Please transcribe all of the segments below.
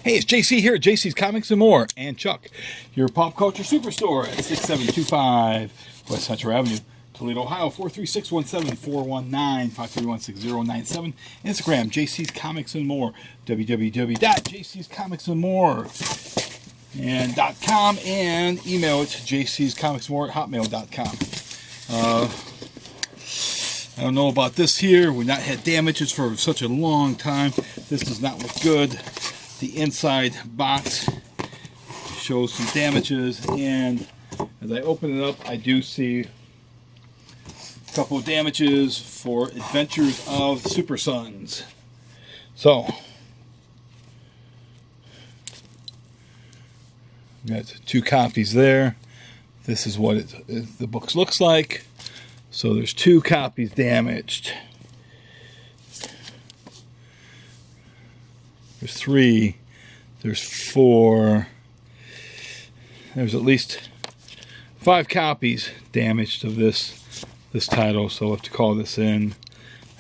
Hey, it's JC here at JC's Comics and More, and Chuck, your pop culture superstore at 6725 West Central Avenue, Toledo, Ohio, 436-17-419-531-6097. Instagram, JC's Comics and More, www.jcscomicsandmore and .com, and email it to jcscomicsmore@hotmail.com. I don't know about this here. We've not had damages for such a long time. This does not look good. The inside box shows some damages, and as I open it up, I do see a couple of damages for Adventures of Super Sons. So, got 2 copies there. This is what the book looks like. So there's 2 copies damaged. There's 3. There's 4. There's at least 5 copies damaged of this title. So we'll have to call this in.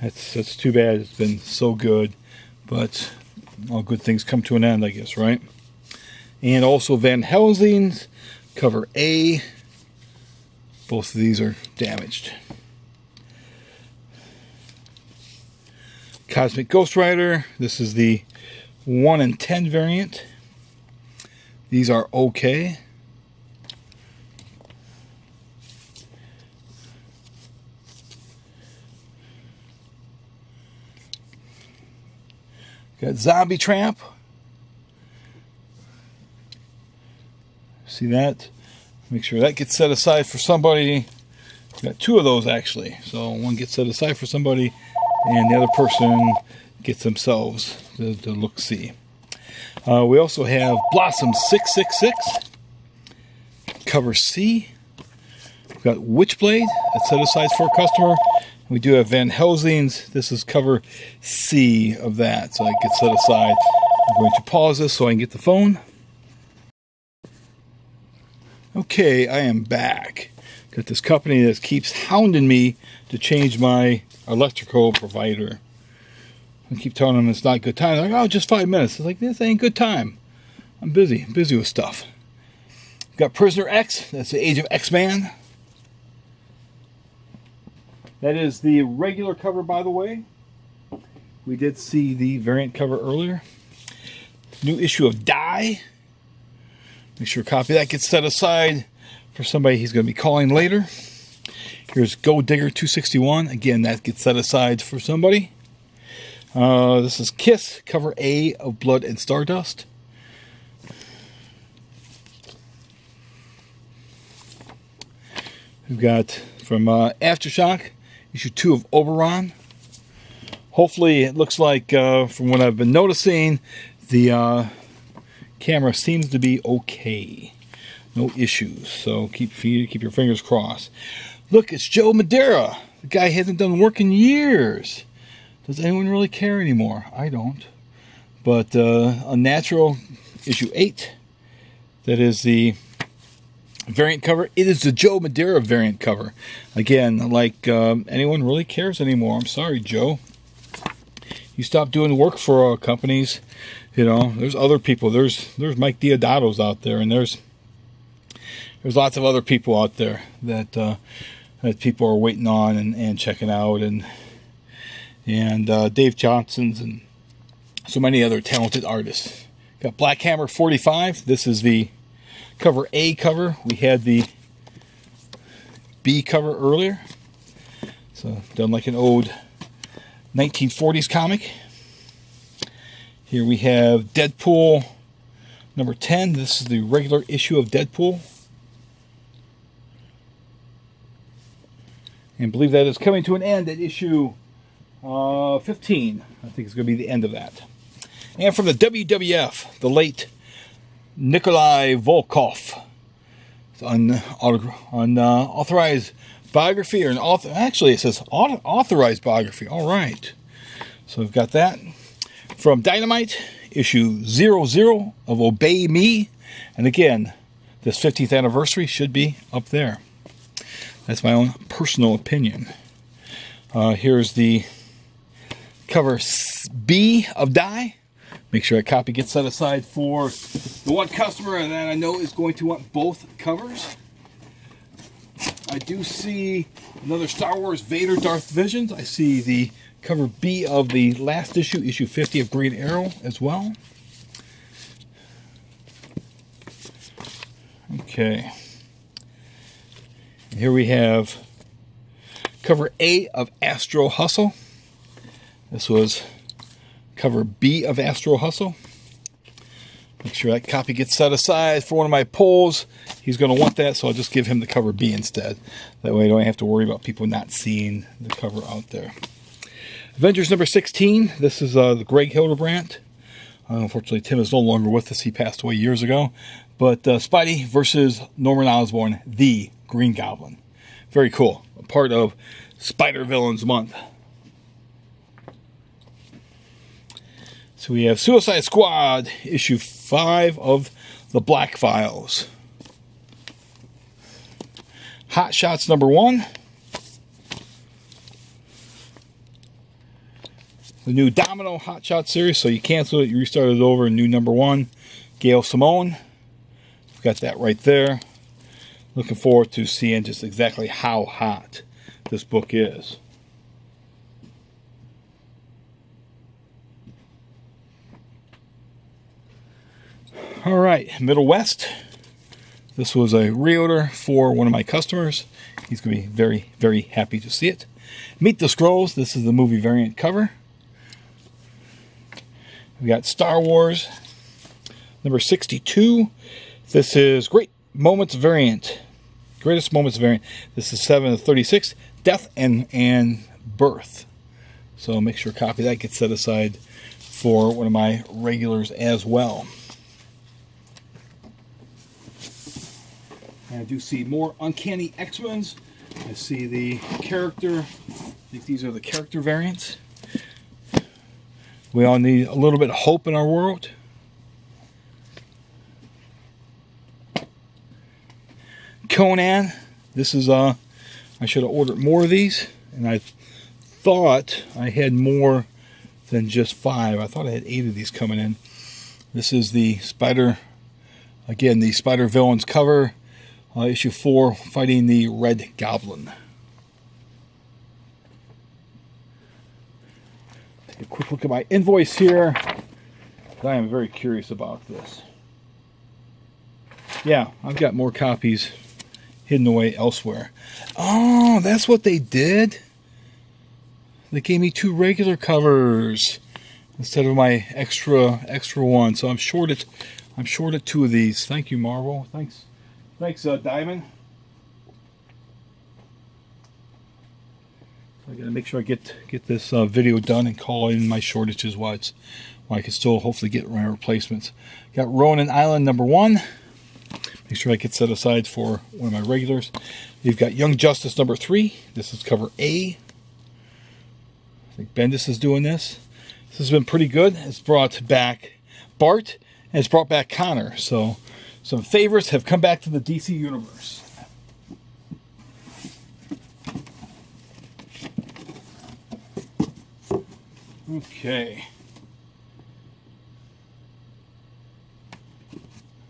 That's too bad. It's been so good, but all good things come to an end, I guess, right? And also Van Helsing's cover A. Both of these are damaged. Cosmic Ghost Rider. This is the 1 in 10 variant. These are okay. Got Zombie Tramp. See that? Make sure that gets set aside for somebody. Got 2 of those actually. So one gets set aside for somebody, and the other person gets themselves the look-see. We also have Blossom 666, cover C. We've got Witchblade, that's set aside for a customer. We do have Van Helsing's. This is cover C of that, so it gets set aside. I'm going to pause this so I can get the phone. Okay, I am back. Got this company that keeps hounding me to change my electrical provider. I keep telling them it's not good time. They're like, oh, just 5 minutes. It's like, this ain't good time. I'm busy with stuff. Got Prisoner X. That's the Age of X-Man. That is the regular cover, by the way. We did see the variant cover earlier. New issue of Die. Make sure a copy of that gets set aside for somebody he's going to be calling later. Here's Go Digger 261. Again, that gets set aside for somebody. This is Kiss, cover A of Blood and Stardust. We've got from Aftershock, issue 2 of Oberon. Hopefully, it looks like, from what I've been noticing, the camera seems to be okay. No issues. So keep your fingers crossed. Look, it's Joe Madeira. The guy hasn't done work in years. Does anyone really care anymore? I don't. But Unnatural, issue 8. That is the variant cover. It is the Joe Madeira variant cover. Again, like anyone really cares anymore. I'm sorry, Joe. You stopped doing work for companies. You know, there's other people. There's Mike Diodatos out there, and there's lots of other people out there that that people are waiting on and checking out, and Dave Johnson's and so many other talented artists. Got Black Hammer 45. This is the cover A cover. We had the B cover earlier. So done like an old 1940s comic. Here we have Deadpool number 10. This is the regular issue of Deadpool. And I believe that is coming to an end at issue 15. I think it's going to be the end of that. And from the WWF, the late Nikolai Volkoff. It's unauthorized biography, or actually it says authorized biography. All right. So we've got that. From Dynamite, issue 00 of Obey Me. And again, this 50th anniversary should be up there. That's my own personal opinion. Here's the cover B of Die. Make sure a copy gets set aside for the one customer that I know is going to want both covers. I do see another Star Wars Vader Darth Visions. I see the cover B of the last issue, issue 50 of Green Arrow as well. Okay. And here we have cover A of Astro Hustle. This was cover B of Astro Hustle. Make sure that copy gets set aside for one of my polls. He's going to want that, so I'll just give him the cover B instead. That way I don't have to worry about people not seeing the cover out there. Avengers number 16. This is the Greg Hildebrandt. Unfortunately, Tim is no longer with us. He passed away years ago. But Spidey versus Norman Osborn, the Green Goblin. Very cool. A part of Spider Villains Month. So we have Suicide Squad, issue 5 of the Black Files. Hot Shots number 1. The new Domino Hot Shot series, so you cancel it, you restart it over, new number 1. Gail Simone. Got that right there. Looking forward to seeing just exactly how hot this book is. All right, Middle West. This was a reorder for one of my customers. He's going to be very, very happy to see it. Meet the Skrulls. This is the movie variant cover. We got Star Wars number 62. This is Great Moments variant. Greatest Moments variant. This is 7 of 36. Death and Birth. So make sure a copy of that gets set aside for one of my regulars as well. And I do see more Uncanny X-Men's. I see the character. I think these are the character variants. We all need a little bit of hope in our world. Conan. This is I should have ordered more of these, and I thought I had more than just 5. I thought I had 8 of these coming in. This is the Spider, again, the Spider Villains cover, issue 4, fighting the Red Goblin. Take a quick look at my invoice here. I am very curious about this. Yeah, I've got more copies hidden away elsewhere. Oh, that's what they did? They gave me 2 regular covers instead of my extra one. So I'm short at 2 of these. Thank you, Marvel. Thanks, Diamond. I gotta make sure I get this video done and call in my shortages while I can still hopefully get my replacements. Got Ronan Island number 1. Make sure I get set aside for one of my regulars. You've got Young Justice number 3. This is cover A. I think Bendis is doing this. This has been pretty good. It's brought back Bart and it's brought back Connor. So some favorites have come back to the DC universe. Okay.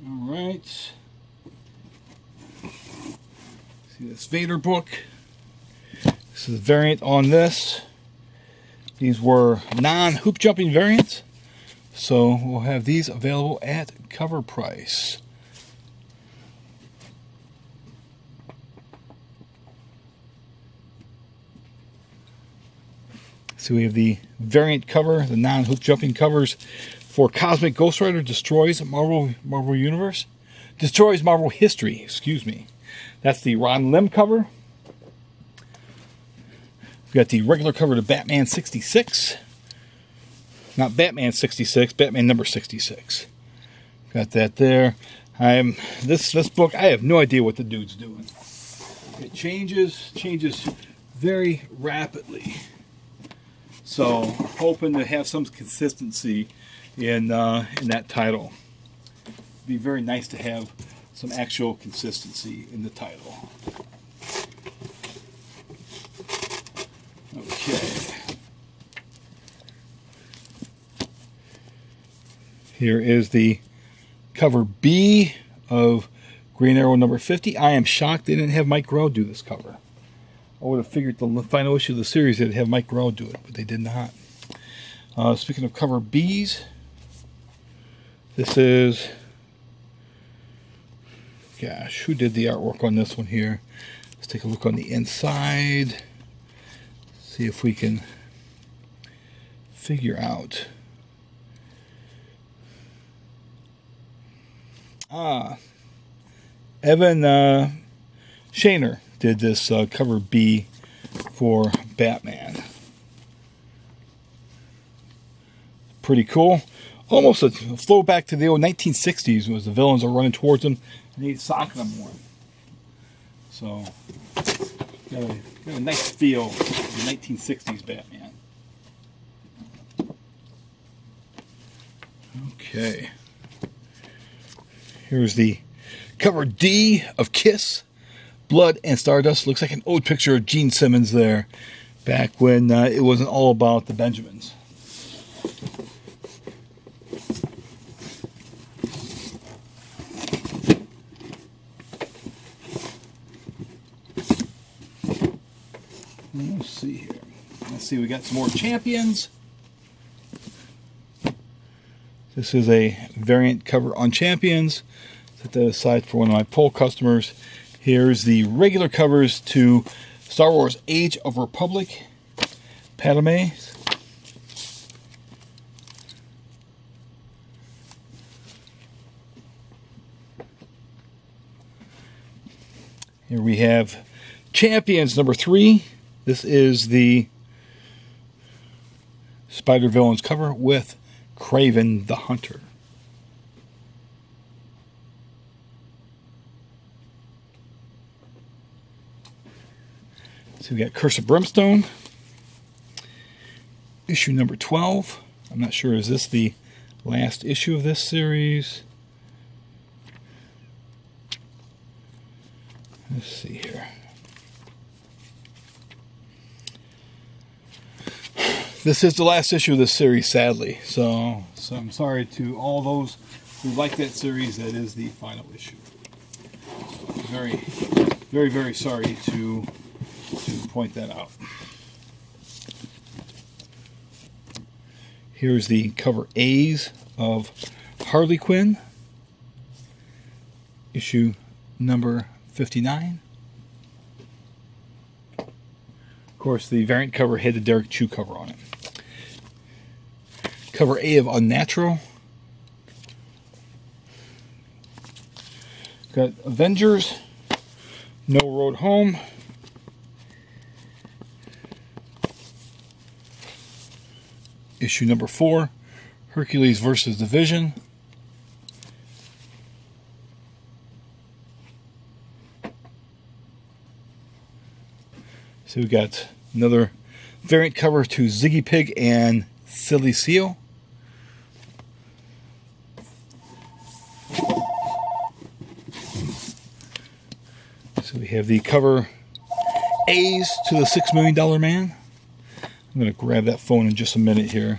All right. See this Vader book. This is a variant on this. These were non-hoop jumping variants. So we'll have these available at cover price. So we have the variant cover, the non-hoop jumping covers for Cosmic Ghost Rider Destroys Marvel Universe. Destroys Marvel History, excuse me. That's the Ron Lim cover. We've got the regular cover to Batman 66. Not Batman 66, Batman number 66. Got that there. This book, I have no idea what the dude's doing. It changes very rapidly. So, hoping to have some consistency in that title. It'd be very nice to have some actual consistency in the title. Okay. Here is the cover B of Green Arrow number 50. I am shocked they didn't have Mike Grell do this cover. I would have figured the final issue of the series they'd have Mike Grell do it, but they did not. Speaking of cover Bs, this is, gosh, who did the artwork on this one here? Let's take a look on the inside. See if we can figure out. Evan Shaner did this cover B for Batman. Pretty cool. Almost a throwback to the old 1960s, was the villains are running towards them and he's socking them one. So, got a nice feel of the 1960s Batman. Okay. Here's the cover D of Kiss, Blood and Stardust. Looks like an old picture of Gene Simmons there, back when it wasn't all about the Benjamins. Let's see here. Let's see, we got some more Champions. This is a variant cover on Champions. Set that aside for one of my poll customers. Here's the regular covers to Star Wars Age of Republic, Padme. Here we have Champions number 3. This is the Spider Villains cover with Kraven the Hunter. So we got Curse of Brimstone, issue number 12. I'm not sure, is this the last issue of this series? Let's see here. This is the last issue of this series, sadly. So I'm sorry to all those who like that series. That is the final issue. Very, very, very sorry to point that out. Here's the cover A's of Harley Quinn, issue number 59. Of course, the variant cover had the Derek Chew cover on it. Cover A of Unnatural. Got Avengers, No Road Home. Issue number 4, Hercules versus the Vision. So we got another variant cover to Ziggy Pig and Silly Seal. So we have the cover A's to the $6 Million Man. I'm going to grab that phone in just a minute here.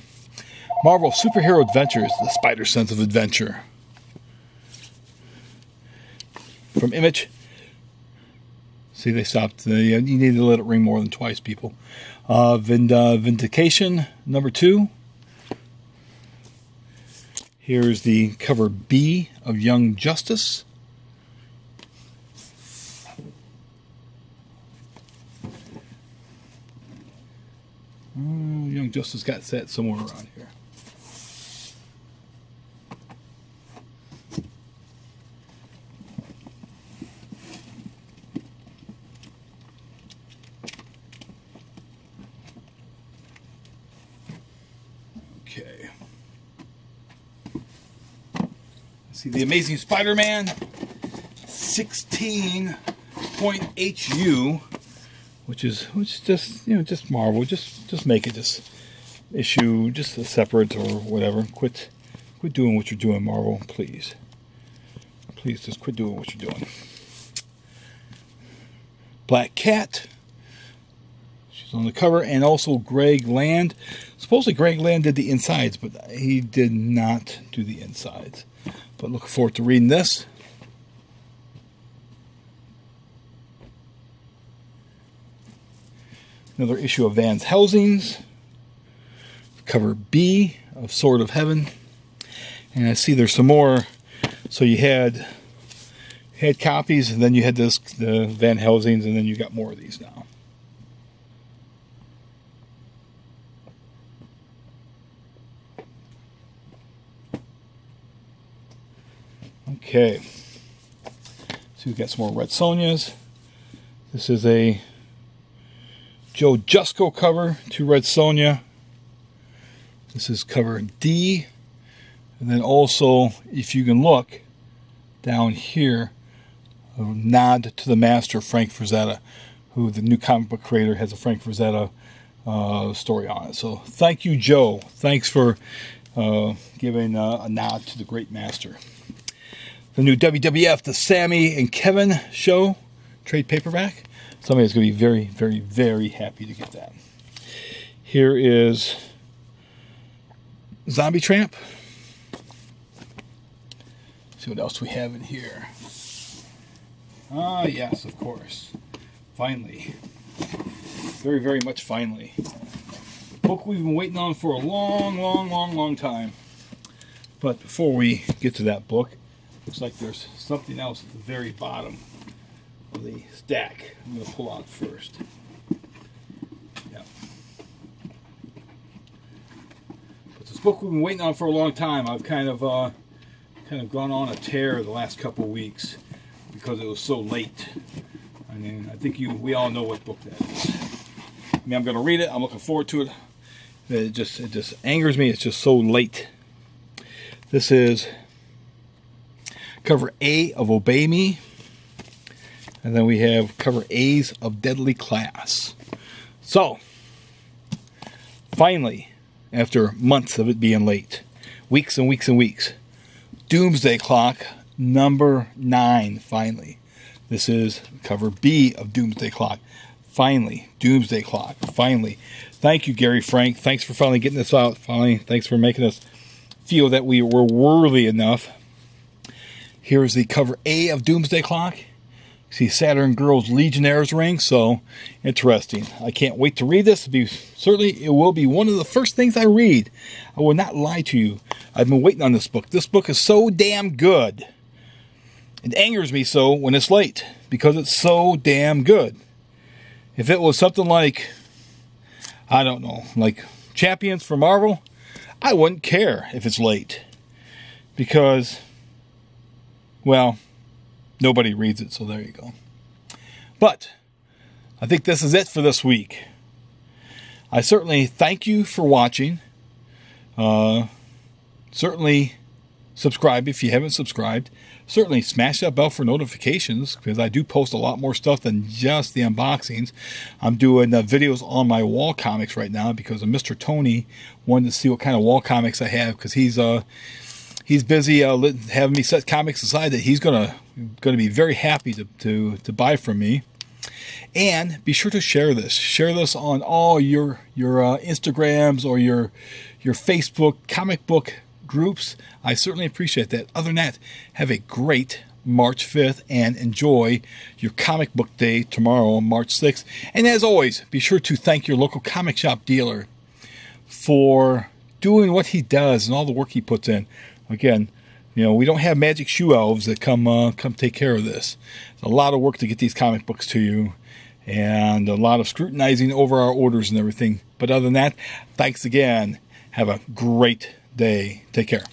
Marvel Superhero Adventures, the Spider Sense of Adventure. From Image. See, they stopped. You need to let it ring more than twice, people. Vindication, number 2. Here's the cover B of Young Justice. Young Justice got set somewhere around here. Okay. See the Amazing Spider-Man 16.HU. Which is just, you know, just Marvel. Just make it this issue just a separate or whatever. Quit doing what you're doing, Marvel, please. Please just quit doing what you're doing. Black Cat. She's on the cover, and also Greg Land. Supposedly Greg Land did the insides, but he did not do the insides. But looking forward to reading this. Another issue of Van Helsing's. Cover B of Sword of Heaven. And I see there's some more. So you had copies, and then you had the Van Helsing's, and then you got more of these now. Okay. So we've got some more Red Sonjas. This is a Joe Jusko cover to Red Sonja. This is cover D. And then also, if you can look down here, a nod to the master, Frank Frazetta, who the new comic book creator has a Frank Frazetta story on it. So thank you, Joe. Thanks for giving a nod to the great master. The new WWF, the Sammy and Kevin show, trade paperback. Somebody's going to be very, very, very happy to get that. Here is Zombie Tramp. See what else we have in here. Ah, yes, of course. Finally. Very, very much finally. Book we've been waiting on for a long, long, long, long time. But before we get to that book, looks like there's something else at the very bottom of the stack. I'm going to pull out first. Yep. But this book we've been waiting on for a long time. I've kind of gone on a tear the last couple weeks because it was so late. I mean, I think we all know what book that is. I mean, I'm going to read it. I'm looking forward to it. It just angers me. It's just so late. This is cover A of Obey Me. And then we have cover A's of Deadly Class. So, finally, after months of it being late, weeks and weeks and weeks, Doomsday Clock number 9, finally. This is cover B of Doomsday Clock. Finally, Doomsday Clock, finally. Thank you, Gary Frank. Thanks for finally getting this out. Finally, thanks for making us feel that we were worthy enough. Here's the cover A of Doomsday Clock. See Saturn Girls Legionnaires ring, so interesting. I can't wait to read this. Certainly, it will be one of the first things I read. I will not lie to you. I've been waiting on this book. This book is so damn good. It angers me so when it's late, because it's so damn good. If it was something like, I don't know, like Champions for Marvel, I wouldn't care if it's late. Because, well, nobody reads it, so there you go. But I think this is it for this week. I certainly thank you for watching. Certainly subscribe if you haven't subscribed. Certainly smash that bell for notifications, because I do post a lot more stuff than just the unboxings. I'm doing videos on my wall comics right now because of Mr. Tony wanted to see what kind of wall comics I have, because he's busy having me set comics aside that he's gonna be very happy to buy from me. And be sure to share this. Share this on all your Instagrams or your Facebook comic book groups. I certainly appreciate that. Other than that, have a great March 5th and enjoy your comic book day tomorrow on March 6th. And as always, be sure to thank your local comic shop dealer for doing what he does and all the work he puts in. Again, you know, we don't have magic shoe elves that come take care of this. It's a lot of work to get these comic books to you, and a lot of scrutinizing over our orders and everything. But other than that, thanks again. Have a great day. Take care.